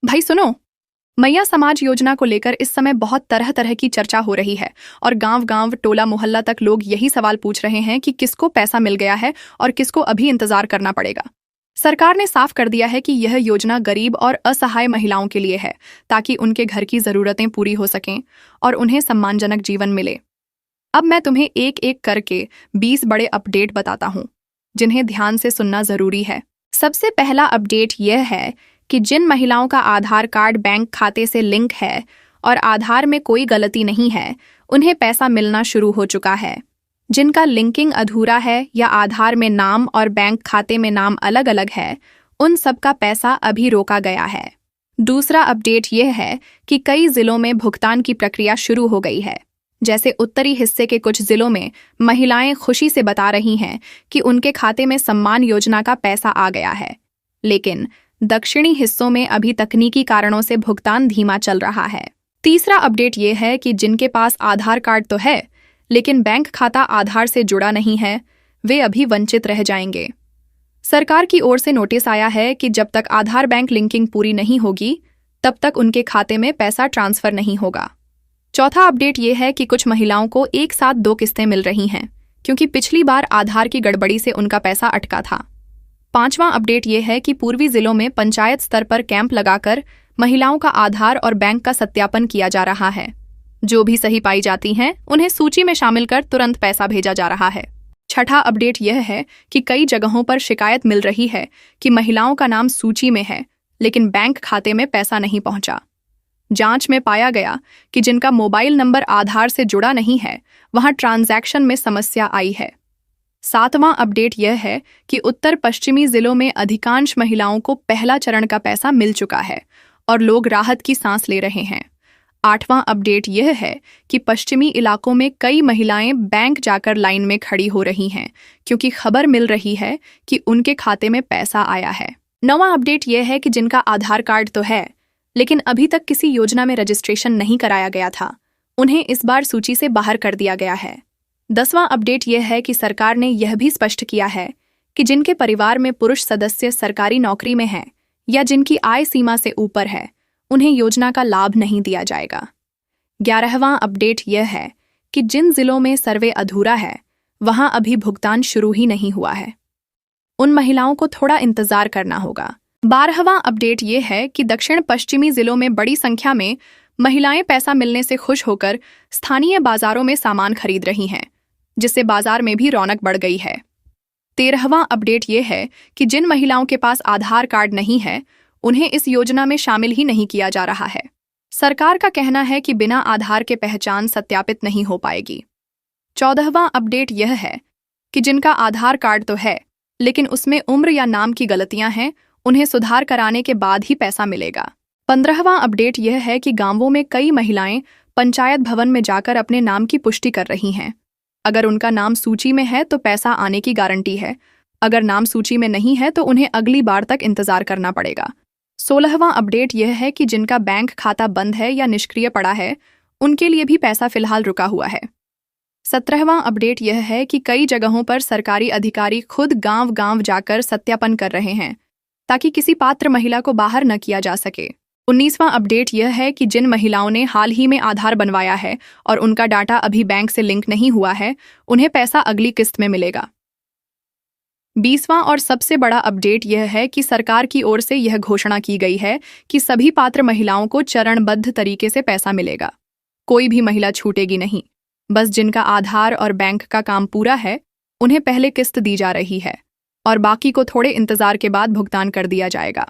भाई सुनो, मैया समाज योजना को लेकर इस समय बहुत तरह तरह की चर्चा हो रही है और गांव गांव टोला मोहल्ला तक लोग यही सवाल पूछ रहे हैं कि किसको पैसा मिल गया है और किसको अभी इंतजार करना पड़ेगा। सरकार ने साफ कर दिया है कि यह योजना गरीब और असहाय महिलाओं के लिए है, ताकि उनके घर की जरूरतें पूरी हो सकें और उन्हें सम्मानजनक जीवन मिले। अब मैं तुम्हें एक एक करके 20 बड़े अपडेट बताता हूँ, जिन्हें ध्यान से सुनना जरूरी है। सबसे पहला अपडेट यह है कि जिन महिलाओं का आधार कार्ड बैंक खाते से लिंक है और आधार में कोई गलती नहीं है, उन्हें पैसा मिलना शुरू हो चुका है। जिनका लिंकिंग अधूरा है या आधार में नाम और बैंक खाते में नाम अलग अलग है, उन सब का पैसा अभी रोका गया है। दूसरा अपडेट यह है कि कई जिलों में भुगतान की प्रक्रिया शुरू हो गई है। जैसे उत्तरी हिस्से के कुछ जिलों में महिलाएं खुशी से बता रही हैं कि उनके खाते में सम्मान योजना का पैसा आ गया है, लेकिन दक्षिणी हिस्सों में अभी तकनीकी कारणों से भुगतान धीमा चल रहा है। तीसरा अपडेट यह है कि जिनके पास आधार कार्ड तो है, लेकिन बैंक खाता आधार से जुड़ा नहीं है, वे अभी वंचित रह जाएंगे। सरकार की ओर से नोटिस आया है कि जब तक आधार बैंक लिंकिंग पूरी नहीं होगी, तब तक उनके खाते में पैसा ट्रांसफर नहीं होगा। चौथा अपडेट यह है कि कुछ महिलाओं को एक साथ 2 किस्तें मिल रही हैं, क्योंकि पिछली बार आधार की गड़बड़ी से उनका पैसा अटका था। पांचवां अपडेट यह है कि पूर्वी जिलों में पंचायत स्तर पर कैंप लगाकर महिलाओं का आधार और बैंक का सत्यापन किया जा रहा है। जो भी सही पाई जाती हैं, उन्हें सूची में शामिल कर तुरंत पैसा भेजा जा रहा है। छठा अपडेट यह है कि कई जगहों पर शिकायत मिल रही है कि महिलाओं का नाम सूची में है, लेकिन बैंक खाते में पैसा नहीं पहुंचा। जांच में पाया गया कि जिनका मोबाइल नंबर आधार से जुड़ा नहीं है, वहां ट्रांजैक्शन में समस्या आई है। सातवां अपडेट यह है कि उत्तर पश्चिमी जिलों में अधिकांश महिलाओं को पहला चरण का पैसा मिल चुका है और लोग राहत की सांस ले रहे हैं। आठवां अपडेट यह है कि पश्चिमी इलाकों में कई महिलाएं बैंक जाकर लाइन में खड़ी हो रही हैं, क्योंकि खबर मिल रही है कि उनके खाते में पैसा आया है। नौवां अपडेट यह है कि जिनका आधार कार्ड तो है, लेकिन अभी तक किसी योजना में रजिस्ट्रेशन नहीं कराया गया था, उन्हें इस बार सूची से बाहर कर दिया गया है। 10वां अपडेट यह है कि सरकार ने यह भी स्पष्ट किया है कि जिनके परिवार में पुरुष सदस्य सरकारी नौकरी में हैं या जिनकी आय सीमा से ऊपर है, उन्हें योजना का लाभ नहीं दिया जाएगा। 11वां अपडेट यह है कि जिन जिलों में सर्वे अधूरा है, वहां अभी भुगतान शुरू ही नहीं हुआ है। उन महिलाओं को थोड़ा इंतजार करना होगा। 12वां अपडेट यह है कि दक्षिण पश्चिमी जिलों में बड़ी संख्या में महिलाएं पैसा मिलने से खुश होकर स्थानीय बाजारों में सामान खरीद रही हैं, जिससे बाजार में भी रौनक बढ़ गई है। 13वां अपडेट यह है कि जिन महिलाओं के पास आधार कार्ड नहीं है, उन्हें इस योजना में शामिल ही नहीं किया जा रहा है। सरकार का कहना है कि बिना आधार के पहचान सत्यापित नहीं हो पाएगी। 14वां अपडेट यह है कि जिनका आधार कार्ड तो है, लेकिन उसमें उम्र या नाम की गलतियां हैं, उन्हें सुधार कराने के बाद ही पैसा मिलेगा। 15वां अपडेट यह है कि गांवों में कई महिलाएं पंचायत भवन में जाकर अपने नाम की पुष्टि कर रही हैं। अगर उनका नाम सूची में है तो पैसा आने की गारंटी है, अगर नाम सूची में नहीं है तो उन्हें अगली बार तक इंतजार करना पड़ेगा। 16वां अपडेट यह है कि जिनका बैंक खाता बंद है या निष्क्रिय पड़ा है, उनके लिए भी पैसा फिलहाल रुका हुआ है। 17वां अपडेट यह है कि कई जगहों पर सरकारी अधिकारी खुद गांव-गांव जाकर सत्यापन कर रहे हैं, ताकि किसी पात्र महिला को बाहर न किया जा सके। 19वां अपडेट यह है कि जिन महिलाओं ने हाल ही में आधार बनवाया है और उनका डाटा अभी बैंक से लिंक नहीं हुआ है, उन्हें पैसा अगली किस्त में मिलेगा। 20वां और सबसे बड़ा अपडेट यह है कि सरकार की ओर से यह घोषणा की गई है कि सभी पात्र महिलाओं को चरणबद्ध तरीके से पैसा मिलेगा। कोई भी महिला छूटेगी नहीं। बस जिनका आधार और बैंक का काम पूरा है, उन्हें पहले किस्त दी जा रही है और बाकी को थोड़े इंतजार के बाद भुगतान कर दिया जाएगा।